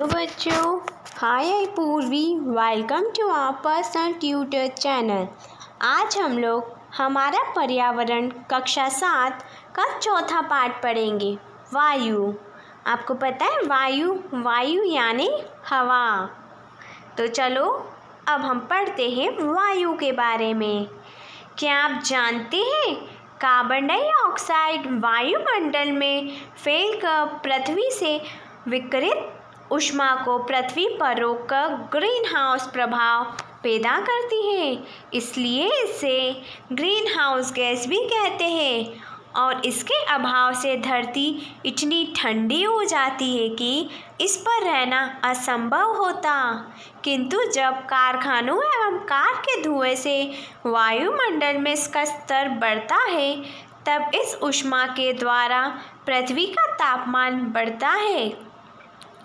तो बच्चों, hi I Purvi, welcome to our personal tutor channel. आज हम लोग हमारा पर्यावरण कक्षा 7 का चौथा पाठ पढ़ेंगे, वायु। आपको पता है वायु यानी हवा। तो चलो अब हम पढ़ते हैं वायु के बारे में। क्या आप जानते हैं कार्बन डाइऑक्साइड वायुमंडल में फैलकर पृथ्वी से विकिरित ऊष्मा को पृथ्वी पर रोककर ग्रीन हाउस प्रभाव पैदा करती है, इसलिए इसे ग्रीन हाउस गैस भी कहते हैं। और इसके अभाव से धरती इतनी ठंडी हो जाती है कि इस पर रहना असंभव होता। किंतु जब कारखानों एवं कार के धुएं से वायुमंडल में इसका स्तर बढ़ता है, तब इस ऊष्मा के द्वारा पृथ्वी का तापमान बढ़ता है।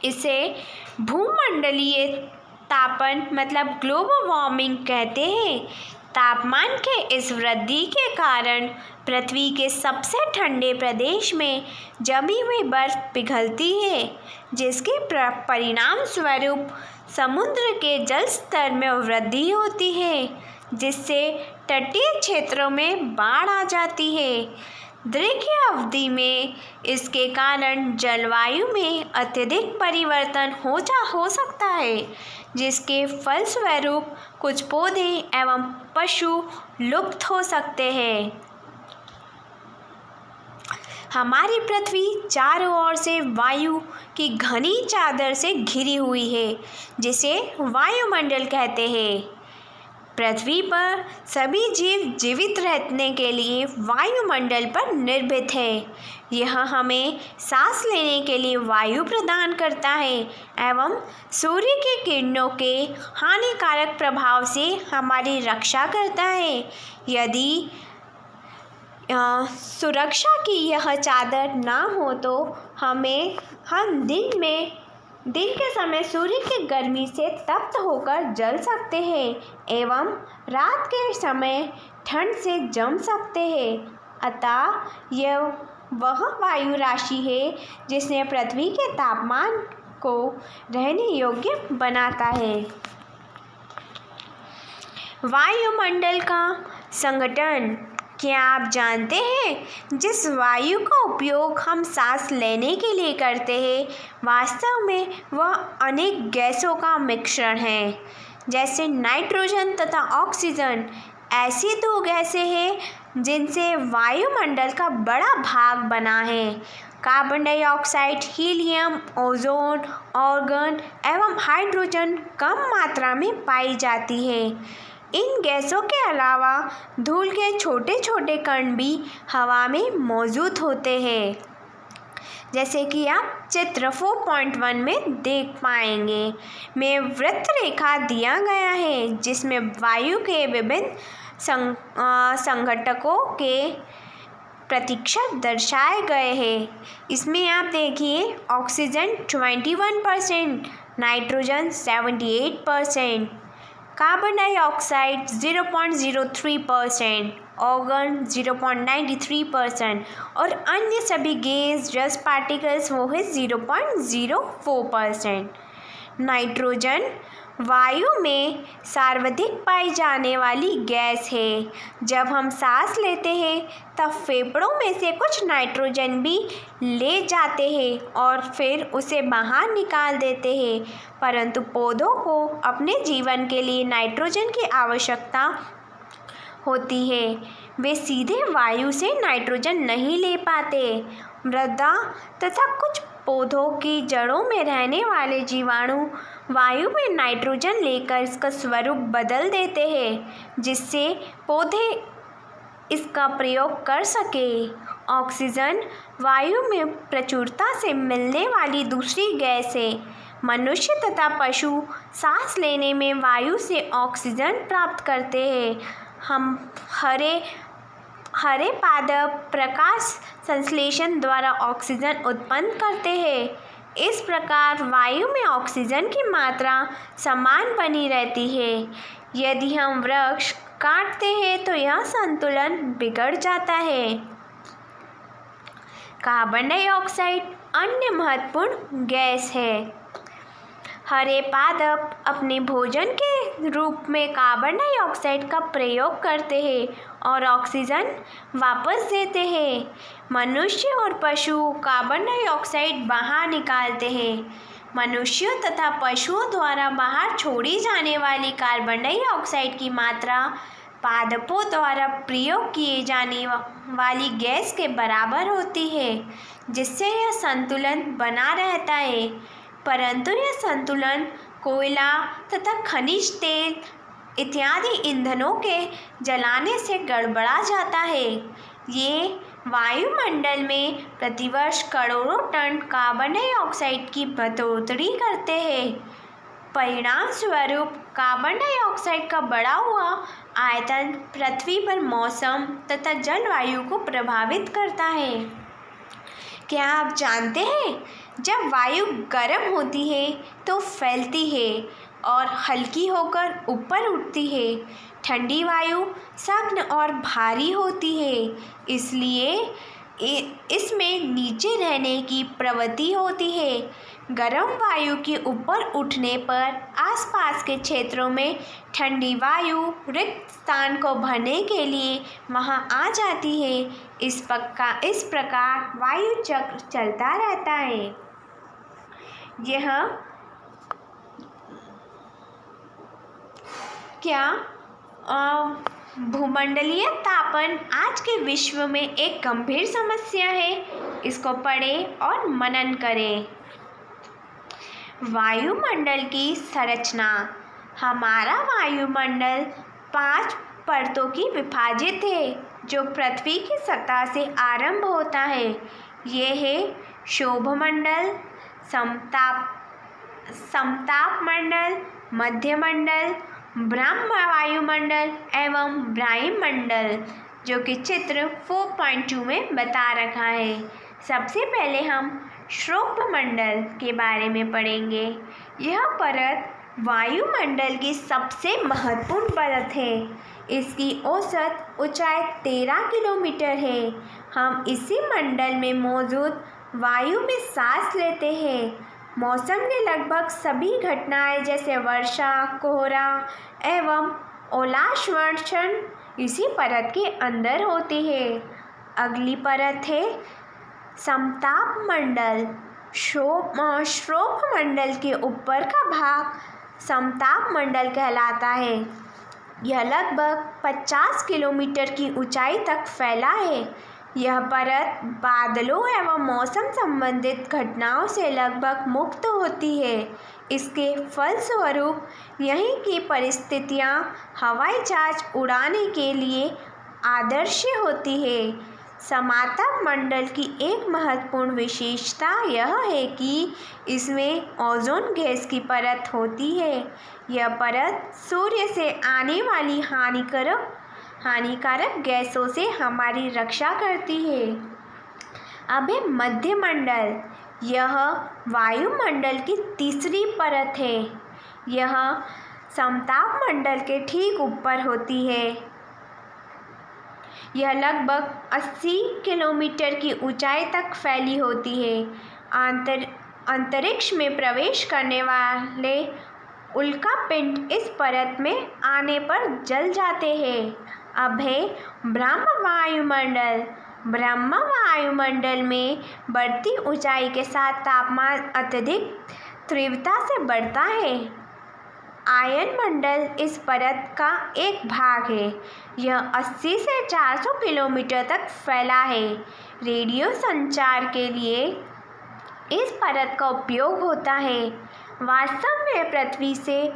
इसे भूमंडलीय तापन मतलब ग्लोबल वार्मिंग कहते हैं। तापमान के इस वृद्धि के कारण पृथ्वी के सबसे ठंडे प्रदेश में जमी हुई बर्फ पिघलती है, जिसके परिणाम स्वरूप समुद्र के जल स्तर में वृद्धि होती है, जिससे तटीय क्षेत्रों में बाढ़ आ जाती है। दीर्घ अवधि में इसके कारण जलवायु में अत्यधिक परिवर्तन हो सकता है, जिसके फलस्वरूप कुछ पौधे एवं पशु लुप्त हो सकते हैं। हमारी पृथ्वी चारों ओर से वायु की घनी चादर से घिरी हुई है, जिसे वायुमंडल कहते हैं। पृथ्वी पर सभी जीव जीवित रहने के लिए वायुमंडल पर निर्भर है। यह हमें सांस लेने के लिए वायु प्रदान करता है एवं सूर्य की किरणों के हानिकारक प्रभाव से हमारी रक्षा करता है। यदि सुरक्षा की यह चादर ना हो तो हम दिन के समय सूर्य की गर्मी से तप्त होकर जल सकते हैं एवं रात के समय ठंड से जम सकते हैं। अतः यह वह वायु राशि है जिसने पृथ्वी के तापमान को रहने योग्य बनाता है। वायुमंडल का संगठन। क्या आप जानते हैं जिस वायु का उपयोग हम सांस लेने के लिए करते हैं, वास्तव में वह अनेक गैसों का मिश्रण है, जैसे नाइट्रोजन तथा ऑक्सीजन। ऐसी दो गैसें हैं जिनसे वायुमंडल का बड़ा भाग बना है। Carbon dioxide, helium, ozone, organ एवं हाइड्रोजन कम मात्रा में पाई जाती है। इन गैसों के अलावा धूल के छोटे छोटे कण भी हवा में मौजूद होते हैं, जैसे कि आप चित्र 4.1 में देख पाएंगे। में वृत्त रेखा दिया गया है, जिसमें वायु के विभिन्न संघटकों के प्रतिशत दर्शाए गए हैं। इसमें आप देखिए, oxygen 21%, nitrogen 78%, carbon dioxide 0.03%, organ 0.93% और अन्य सभी गैस जस्ट पार्टिकल्स वो है 0.04%। नाइट्रोजन वायु में सर्वाधिक पाई जाने वाली गैस है। जब हम सांस लेते हैं तब फेफड़ों में से कुछ नाइट्रोजन भी ले जाते हैं और फिर उसे बाहर निकाल देते हैं, परंतु पौधों को अपने जीवन के लिए नाइट्रोजन की आवश्यकता होती है। वे सीधे वायु से नाइट्रोजन नहीं ले पाते। मृदा तथा कुछ पौधों की जड़ों में रहने वाले जीवाणु वायु में नाइट्रोजन लेकर इसका स्वरूप बदल देते हैं, जिससे पौधे इसका प्रयोग कर सके। ऑक्सीजन वायु में प्रचुरता से मिलने वाली दूसरी गैस है। मनुष्य तथा पशु सांस लेने में वायु से ऑक्सीजन प्राप्त करते हैं। हम हरे पादप प्रकाश संश्लेषण द्वारा ऑक्सीजन उत्पन्न करते हैं। इस प्रकार वायु में ऑक्सीजन की मात्रा समान बनी रहती है। यदि हम वृक्ष काटते हैं तो यह संतुलन बिगड़ जाता है। कार्बन डाइऑक्साइड अन्य महत्वपूर्ण गैस है। हरे पादप अपने भोजन के रूप में कार्बन डाइऑक्साइड का प्रयोग करते हैं और ऑक्सीजन वापस देते हैं। मनुष्य और पशु कार्बन डाइऑक्साइड बाहर निकालते हैं। मनुष्यों तथा पशुओं द्वारा बाहर छोड़ी जाने वाली कार्बन डाइऑक्साइड की मात्रा पादपों द्वारा प्रयोग किए जाने वाली गैस के बराबर होती है, जिससे यह संतुलन बना रहता है। परंतु यह संतुलन कोयला तथा खनिज तेल इत्यादि ईंधनों के जलाने से गड़बड़ा जाता है। ये वायुमंडल में प्रतिवर्ष करोड़ों टन कार्बन डाइऑक्साइड की बढ़ोतरी करते हैं। परिणाम स्वरूप कार्बन डाइऑक्साइड का बढ़ा हुआ आयतन पृथ्वी पर मौसम तथा जलवायु को प्रभावित करता है। क्या आप जानते हैं, जब वायु गर्म होती है तो फैलती है और हल्की होकर ऊपर उठती है। ठंडी वायु सघन और भारी होती है, इसलिए इसमें नीचे रहने की प्रवृत्ति होती है। गर्म वायु के ऊपर उठने पर आसपास के क्षेत्रों में ठंडी वायु रिक्त स्थान को भरने के लिए वहां आ जाती है। इस प्रकार वायु चक्र चलता रहता है। यह भूमंडलीय तापन आज के विश्व में एक गंभीर समस्या है। इसको पढ़ें और मनन करें। वायुमंडल की संरचना। हमारा वायुमंडल 5 परतों की विभाजित है, जो पृथ्वी की सतह से आरंभ होता है। ये है क्षोभमंडल, समताप मंडल, मध्यमंडल, ब्रह्म वायुमंडल एवं वायुमंडल, जो कि चित्र 4.2 में बता रखा है। सबसे पहले हम क्षोभमंडल के बारे में पढ़ेंगे। यह परत वायुमंडल की सबसे महत्वपूर्ण परत है। इसकी औसत ऊंचाई 13 किलोमीटर है। हम इसी मंडल में मौजूद वायु में सांस लेते हैं। मौसम के लगभग सभी घटनाएं जैसे वर्षा, कोहरा एवं ओलावृष्टि इसी परत के अंदर होती है। अगली परत है समताप मंडल। क्षोभमंडल के ऊपर का भाग समताप मंडल कहलाता है। यह लगभग 50 किलोमीटर की ऊंचाई तक फैला है। यह परत बादलों एवं मौसम संबंधित घटनाओं से लगभग मुक्त होती है। इसके फलस्वरूप यहीं की परिस्थितियां हवाई जहाज उड़ाने के लिए आदर्श होती है। समताप मंडल की एक महत्वपूर्ण विशेषता यह है कि इसमें ओजोन गैस की परत होती है। यह परत सूर्य से आने वाली हानिकारक गैसों से हमारी रक्षा करती है। अब है मध्यमंडल। यह वायुमंडल की तीसरी परत है। यह समताप मंडल के ठीक ऊपर होती है। यह लगभग 80 किलोमीटर की ऊंचाई तक फैली होती है। अंतरिक्ष में प्रवेश करने वाले उल्कापिंड इस परत में आने पर जल जाते हैं। अब है ब्रह्म वायुमंडल। ब्रह्म वायुमंडल में बढ़ती ऊंचाई के साथ तापमान अत्यधिक तीव्रता से बढ़ता है। आयनमंडल इस परत का एक भाग है। यह 80 से 400 किलोमीटर तक फैला है। रेडियो संचार के लिए इस परत का उपयोग होता है। वास्तव में पृथ्वी से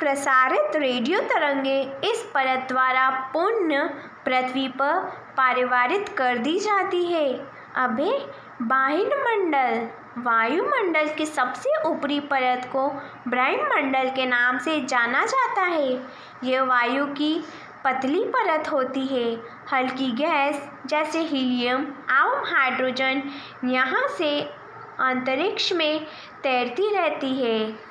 प्रसारित रेडियो तरंगें इस परत द्वारा पुनः पृथ्वी पर परावर्तित कर दी जाती है। अब है वायुमंडल। वायुमंडल की सबसे ऊपरी परत को वायुमंडल के नाम से जाना जाता है। यह वायु की पतली परत होती है। हल्की गैस जैसे हीलियम एवं हाइड्रोजन यहाँ से अंतरिक्ष में तैरती रहती है।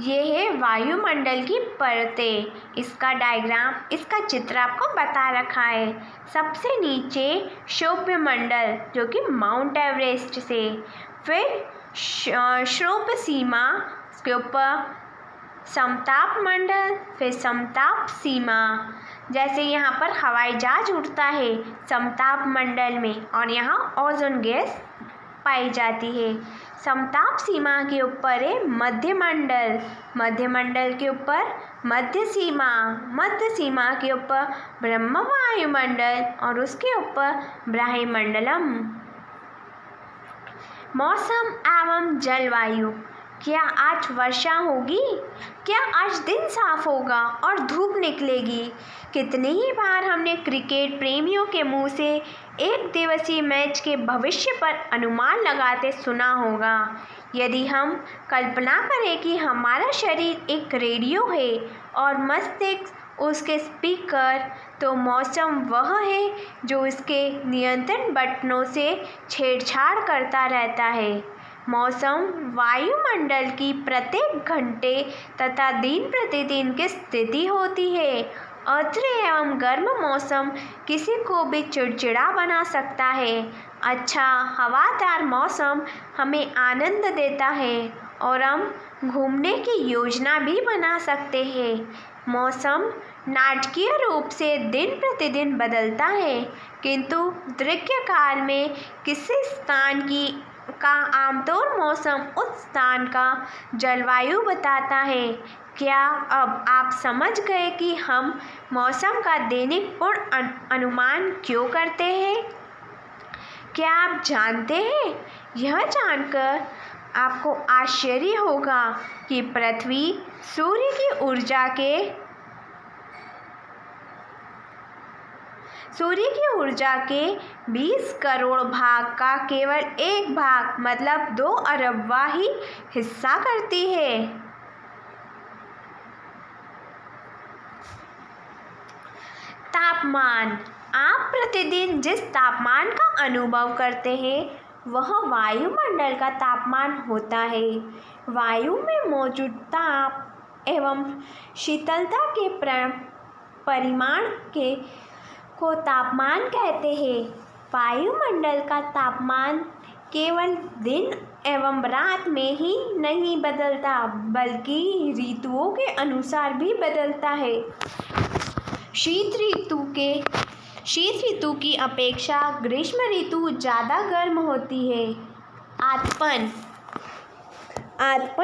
ये है वायुमंडल की परतें। इसका डायग्राम, इसका चित्र आपको बता रखा है। सबसे नीचे क्षोभमंडल, जो कि माउंट एवरेस्ट से, फिर क्षोभ सीमा उसके ऊपर समताप मंडल, फिर समताप सीमा। जैसे यहाँ पर हवाई जहाज उड़ता है समताप मंडल में और यहाँ ओजोन गैस पाई जाती है। समताप सीमा के ऊपर है मध्य मंडल, मध्य मंडल के ऊपर मध्य सीमा, मध्य सीमा के ऊपर ब्रह्म वायुमंडल और उसके ऊपर ब्रह्मंडलम। मौसम एवं जलवायु। क्या आज वर्षा होगी? क्या आज दिन साफ होगा और धूप निकलेगी? कितनी ही बार हमने क्रिकेट प्रेमियों के मुंह से एक दिवसीय मैच के भविष्य पर अनुमान लगाते सुना होगा। यदि हम कल्पना करें कि हमारा शरीर एक रेडियो है और मस्तिष्क उसके स्पीकर, तो मौसम वह है जो इसके नियंत्रण बटनों से छेड़छाड़ करता रहता है। मौसम वायुमंडल की प्रत्येक घंटे तथा दिन प्रतिदिन की स्थिति होती है। आर्द्र एवं गर्म मौसम किसी को भी चिड़चिड़ा बना सकता है। अच्छा हवादार मौसम हमें आनंद देता है और हम घूमने की योजना भी बना सकते हैं। मौसम नाटकीय रूप से दिन प्रतिदिन बदलता है, किंतु दीर्घकाल में किसी स्थान का आमतौर मौसम उस स्थान का जलवायु बताता है। क्या अब आप समझ गए कि हम मौसम का दैनिक पूर्ण अनुमान क्यों करते हैं? क्या आप जानते हैं? यह जानकर आपको आश्चर्य होगा कि पृथ्वी सूर्य की ऊर्जा के 20 करोड़ भाग का केवल एक भाग मतलब 2 अरबवां ही हिस्सा करती है। तापमान। आप प्रतिदिन जिस तापमान का अनुभव करते हैं वह वायुमंडल का तापमान होता है। वायु में मौजूद ताप एवं शीतलता के परिमाण को तापमान कहते हैं। वायुमंडल का तापमान केवल दिन एवं रात में ही नहीं बदलता बल्कि ऋतुओं के अनुसार भी बदलता है। शीत ऋतु की अपेक्षा ग्रीष्म ऋतु ज़्यादा गर्म होती है। आतपन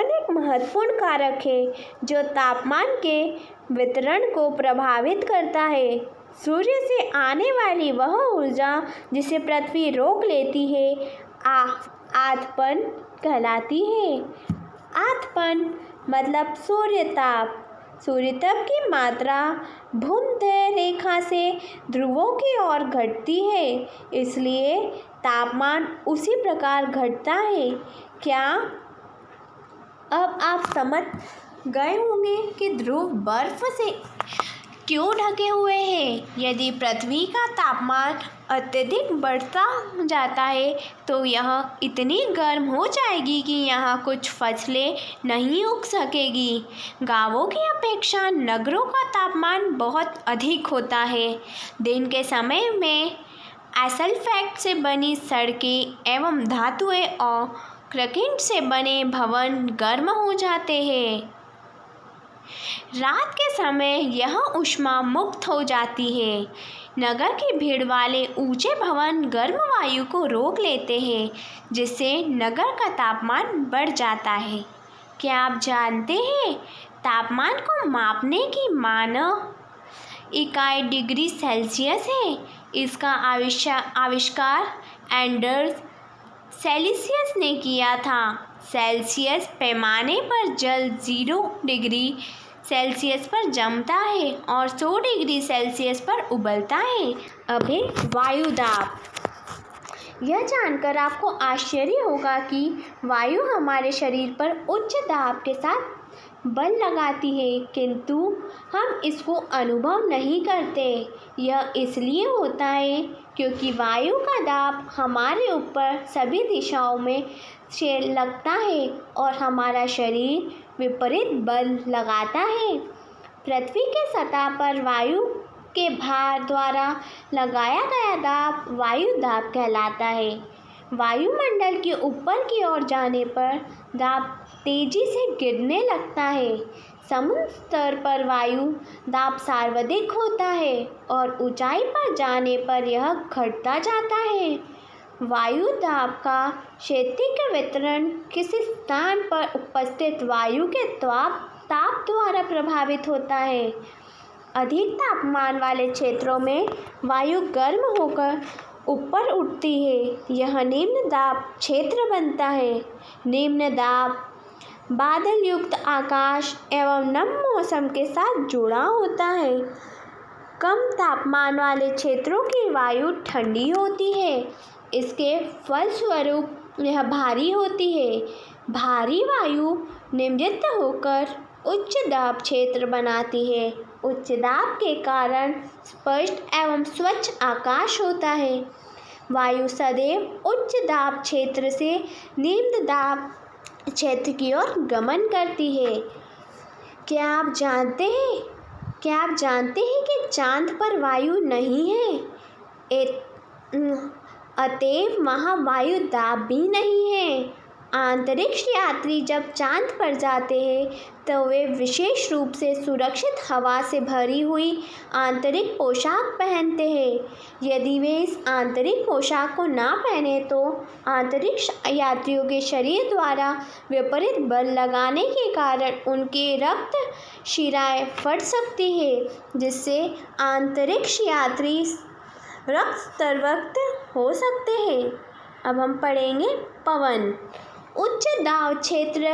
एक महत्वपूर्ण कारक है जो तापमान के वितरण को प्रभावित करता है। सूर्य से आने वाली वह ऊर्जा जिसे पृथ्वी रोक लेती है आतपन कहलाती है। आतपन मतलब सूर्यताप की मात्रा भूमध्य रेखा से ध्रुवों की ओर घटती है, इसलिए तापमान उसी प्रकार घटता है। क्या अब आप समझ गए होंगे कि ध्रुव बर्फ से क्यों ढके हुए हैं? यदि पृथ्वी का तापमान अत्यधिक बढ़ता जाता है तो यह इतनी गर्म हो जाएगी कि यहाँ कुछ फसलें नहीं उग सकेगी। गांवों की अपेक्षा नगरों का तापमान बहुत अधिक होता है। दिन के समय में एसल्फेट से बनी सड़कें एवं धातुएं और कंक्रीट से बने भवन गर्म हो जाते हैं। रात के समय यह ऊष्मा मुक्त हो जाती है। नगर की भीड़ वाले ऊंचे भवन गर्म वायु को रोक लेते हैं, जिससे नगर का तापमान बढ़ जाता है। क्या आप जानते हैं तापमान को मापने की मानक इकाई डिग्री सेल्सियस है? इसका आविष्कार एंडर्स सेल्सियस ने किया था। सेल्सियस पैमाने पर जल 0 डिग्री सेल्सियस पर जमता है और 100 डिग्री सेल्सियस पर उबलता है। अब है वायु दाब। यह जानकर आपको आश्चर्य होगा कि वायु हमारे शरीर पर उच्च दाब के साथ बल लगाती है, किंतु हम इसको अनुभव नहीं करते। यह इसलिए होता है क्योंकि वायु का दाब हमारे ऊपर सभी दिशाओं में से लगता है और हमारा शरीर विपरीत बल लगाता है। पृथ्वी के सतह पर वायु के भार द्वारा लगाया गया दाब वायु दाब कहलाता है। वायुमंडल के ऊपर की ओर जाने पर दाब तेजी से गिरने लगता है। समुद्र स्तर पर वायु दाब सर्वाधिक होता है और ऊंचाई पर जाने पर यह घटता जाता है। वायु दाब का क्षैतिज वितरण किसी स्थान पर उपस्थित वायु के ताप द्वारा प्रभावित होता है। अधिक तापमान वाले क्षेत्रों में वायु गर्म होकर ऊपर उठती है। यह निम्न दाब क्षेत्र बनता है। निम्न दाब बादल युक्त आकाश एवं नम मौसम के साथ जुड़ा होता है। कम तापमान वाले क्षेत्रों की वायु ठंडी होती है। इसके फलस्वरूप यह भारी होती है। भारी वायु निम्नलित होकर उच्च दाब क्षेत्र बनाती है। उच्च दाब के कारण स्पष्ट एवं स्वच्छ आकाश होता है। वायु सदैव उच्च दाब क्षेत्र से निम्न दाब क्षेत्र की ओर गमन करती है। क्या आप जानते हैं कि चांद पर वायु नहीं है, अतएव वहाँ वायु दाब भी नहीं है। अंतरिक्ष यात्री जब चांद पर जाते हैं तो वे विशेष रूप से सुरक्षित हवा से भरी हुई आंतरिक पोशाक पहनते हैं। यदि वे इस आंतरिक पोशाक को ना पहने तो अंतरिक्ष यात्रियों के शरीर द्वारा विपरीत बल लगाने के कारण उनके रक्त शिराएं फट सकती है, जिससे अंतरिक्ष यात्री रक्त स्रावित हो सकते हैं। अब हम पढ़ेंगे पवन। उच्च दाब क्षेत्र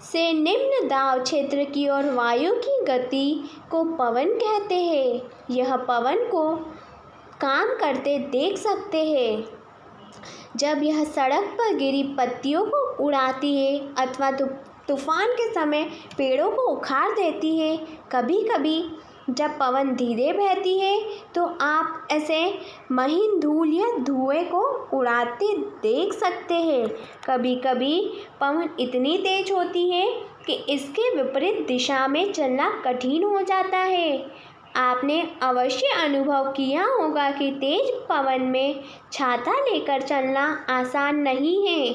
से निम्न दाब क्षेत्र की ओर वायु की गति को पवन कहते हैं। यह पवन को काम करते देख सकते हैं जब यह सड़क पर गिरी पत्तियों को उड़ाती है अथवा तूफान के समय पेड़ों को उखाड़ देती है। कभी कभी जब पवन धीरे बहती है तो आप ऐसे महीन धूल या धुएं को उड़ाते देख सकते हैं। कभी कभी पवन इतनी तेज होती है कि इसके विपरीत दिशा में चलना कठिन हो जाता है। आपने अवश्य अनुभव किया होगा कि तेज पवन में छाता लेकर चलना आसान नहीं है।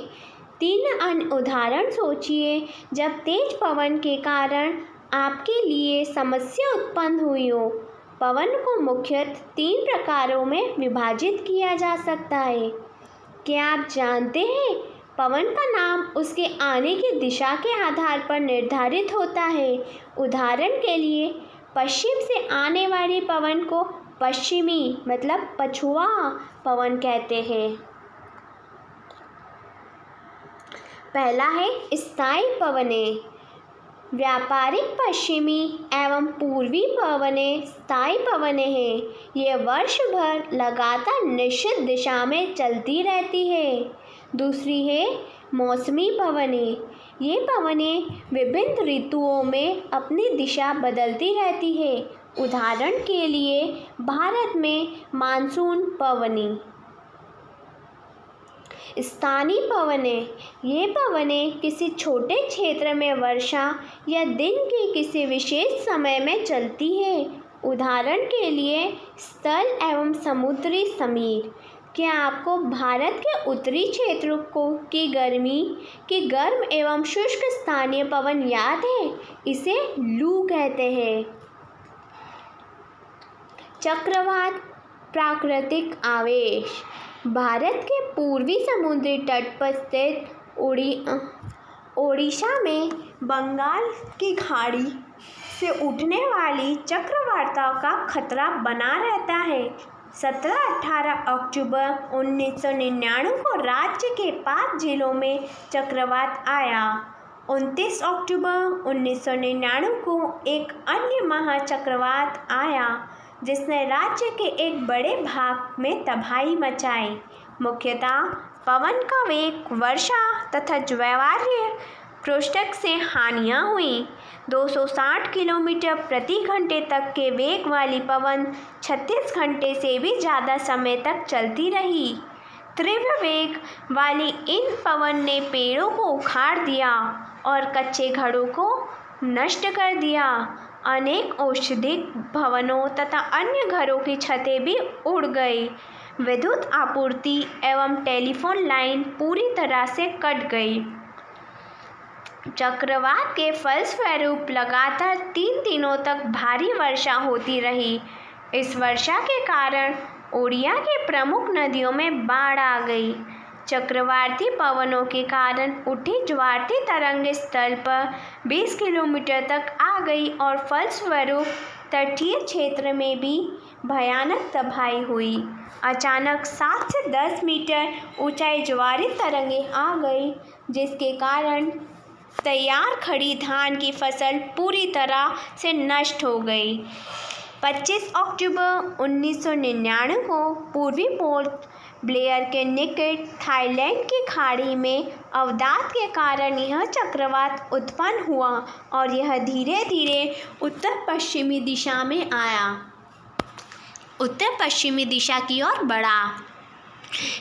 3 अन्य उदाहरण सोचिए जब तेज पवन के कारण आपके लिए समस्या उत्पन्न हुई हो। पवन को मुख्यतः 3 प्रकारों में विभाजित किया जा सकता है। क्या आप जानते हैं पवन का नाम उसके आने की दिशा के आधार पर निर्धारित होता है। उदाहरण के लिए पश्चिम से आने वाली पवन को पश्चिमी मतलब पछुआ पवन कहते हैं। पहला है स्थायी पवनें। व्यापारिक पश्चिमी एवं पूर्वी पवनें स्थायी पवनें हैं। ये वर्ष भर लगातार निश्चित दिशा में चलती रहती है। दूसरी है मौसमी पवनें। ये पवनें विभिन्न ऋतुओं में अपनी दिशा बदलती रहती है। उदाहरण के लिए भारत में मानसून पवनें। स्थानीय पवनें। ये पवनें किसी छोटे क्षेत्र में वर्षा या दिन के किसी विशेष समय में चलती है। उदाहरण के लिए स्थल एवं समुद्री समीर। क्या आपको भारत के उत्तरी क्षेत्रों की गर्म एवं शुष्क स्थानीय पवन याद है? इसे लू कहते हैं। चक्रवात प्राकृतिक आवेश। भारत के पूर्वी समुद्री तट पर स्थित ओडिशा में बंगाल की खाड़ी से उठने वाली चक्रवातों का खतरा बना रहता है। 17-18 अक्टूबर 1999 को राज्य के 5 जिलों में चक्रवात आया। 29 अक्टूबर 1999 को एक अन्य महाचक्रवात आया जिसने राज्य के एक बड़े भाग में तबाही मचाई। मुख्यतः पवन का वेग, वर्षा तथा ज्वारीय पृष्ठ से हानियाँ हुई। 260 किलोमीटर प्रति घंटे तक के वेग वाली पवन 36 घंटे से भी ज़्यादा समय तक चलती रही। तीव्र वेग वाली इन पवन ने पेड़ों को उखाड़ दिया और कच्चे घरों को नष्ट कर दिया। अनेक औद्योगिक भवनों तथा अन्य घरों की छतें भी उड़ गई। विद्युत आपूर्ति एवं टेलीफोन लाइन पूरी तरह से कट गई। चक्रवात के फलस्वरूप लगातार 3 दिनों तक भारी वर्षा होती रही। इस वर्षा के कारण ओडिशा की प्रमुख नदियों में बाढ़ आ गई। चक्रवाती पवनों के कारण उठी ज्वारीय तरंगें स्थल पर 20 किलोमीटर तक आ गई और फलस्वरूप तटीय क्षेत्र में भी भयानक तबाही हुई। अचानक 7 से 10 मीटर ऊंचाई ज्वारीय तरंगें आ गई, जिसके कारण तैयार खड़ी धान की फसल पूरी तरह से नष्ट हो गई। 25 अक्टूबर 1999 को पूर्वी पोर्ट ब्लेयर के निकट थाईलैंड की खाड़ी में अवसाद के कारण यह चक्रवात उत्पन्न हुआ और यह धीरे धीरे उत्तर पश्चिमी दिशा में आया। उत्तर पश्चिमी दिशा की ओर बढ़ा,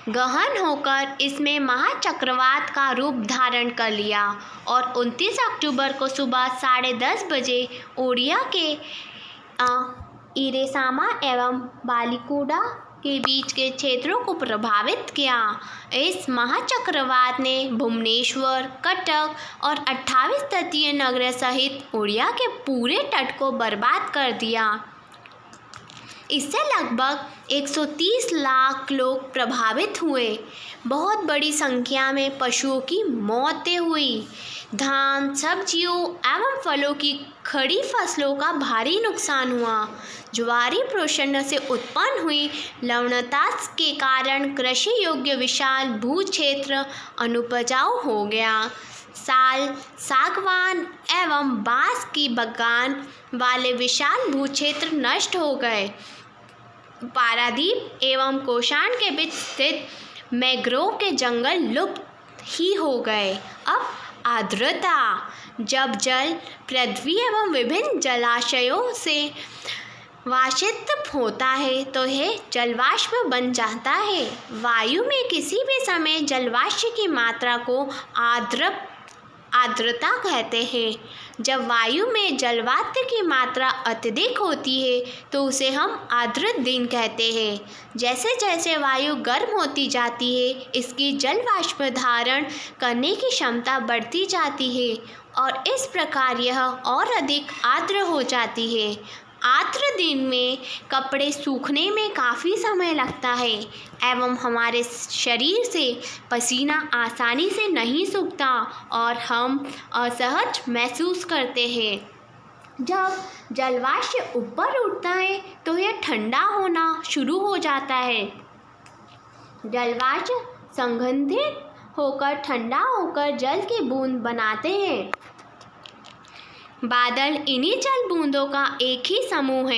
गहन होकर इसमें महाचक्रवात का रूप धारण कर लिया और 29 अक्टूबर को सुबह 10:30 बजे ओडिशा के इरेसामा एवं बालिकुडा के बीच के क्षेत्रों को प्रभावित किया। इस महाचक्रवात ने भुवनेश्वर, कटक और 28 तटीय नगरों सहित ओडिशा के पूरे तट को बर्बाद कर दिया। इससे लगभग 130 लाख लोग प्रभावित हुए। बहुत बड़ी संख्या में पशुओं की मौतें हुई। धान, सब्जियों एवं फलों की खड़ी फसलों का भारी नुकसान हुआ। ज्वारीय प्रचंड से उत्पन्न हुई लवणता के कारण कृषि योग्य विशाल भू क्षेत्र अनुपजाऊ हो गया। साल, सागवान एवं बांस की बगान वाले विशाल भू क्षेत्र नष्ट हो गए। पारादीप एवं कोशान के बीच स्थित मैंग्रोव के जंगल लुप्त ही हो गए। अब आर्द्रता, जब जल पृथ्वी एवं विभिन्न जलाशयों से वाष्पित होता है तो यह जलवाष्प बन जाता है। वायु में किसी भी समय जलवाष्प की मात्रा को आर्द्रता कहते हैं। जब वायु में जलवाष्प की मात्रा अत्यधिक होती है तो उसे हम आर्द्र दिन कहते हैं। जैसे जैसे वायु गर्म होती जाती है, इसकी जलवाष्प धारण करने की क्षमता बढ़ती जाती है और इस प्रकार यह और अधिक आर्द्र हो जाती है। आर्द्र दिन में कपड़े सूखने में काफ़ी समय लगता है एवं हमारे शरीर से पसीना आसानी से नहीं सूखता और हम असहज महसूस करते हैं। जब जलवाष्प ऊपर उठता है तो यह ठंडा होना शुरू हो जाता है। जलवाष्प संघनित होकर ठंडा होकर जल की बूंद बनाते हैं। बादल इन्हीं जल बूंदों का एक ही समूह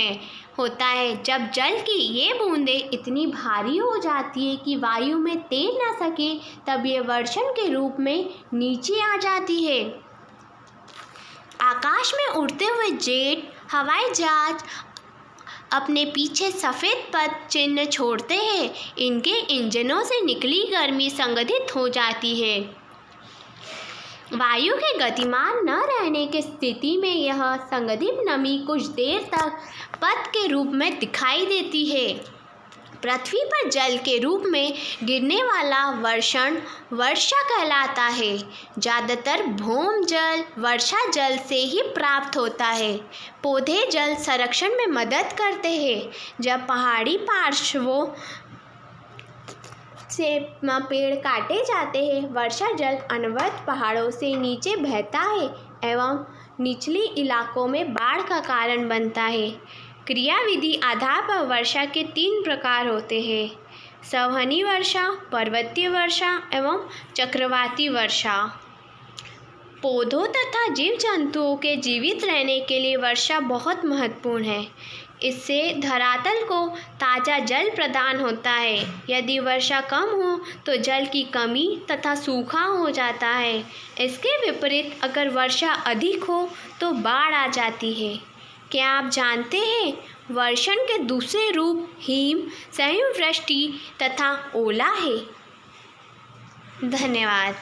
होता है। जब जल की ये बूंदें इतनी भारी हो जाती है कि वायु में तैर ना सके, तब ये वर्षण के रूप में नीचे आ जाती है। आकाश में उड़ते हुए जेट हवाई जहाज अपने पीछे सफ़ेद पथ चिन्ह छोड़ते हैं। इनके इंजनों से निकली गर्मी संघनित हो जाती है। वायु के गतिमान न रहने की स्थिति में यह संघनित नमी कुछ देर तक पथ के रूप में दिखाई देती है। पृथ्वी पर जल के रूप में गिरने वाला वर्षण वर्षा कहलाता है। ज़्यादातर भौम जल वर्षा जल से ही प्राप्त होता है। पौधे जल संरक्षण में मदद करते हैं। जब पहाड़ी पार्श्वों से पेड़ काटे जाते हैं, वर्षा जल अनवरत पहाड़ों से नीचे बहता है एवं निचली इलाकों में बाढ़ का कारण बनता है। क्रियाविधि आधार पर वर्षा के 3 प्रकार होते हैं: संवहनी वर्षा, पर्वतीय वर्षा एवं चक्रवाती वर्षा। पौधों तथा जीव जंतुओं के जीवित रहने के लिए वर्षा बहुत महत्वपूर्ण है। इससे धरातल को ताज़ा जल प्रदान होता है। यदि वर्षा कम हो तो जल की कमी तथा सूखा हो जाता है। इसके विपरीत अगर वर्षा अधिक हो तो बाढ़ आ जाती है। क्या आप जानते हैं, वर्षण के दूसरे रूप हिम, संयुवृष्टि तथा ओला है। धन्यवाद।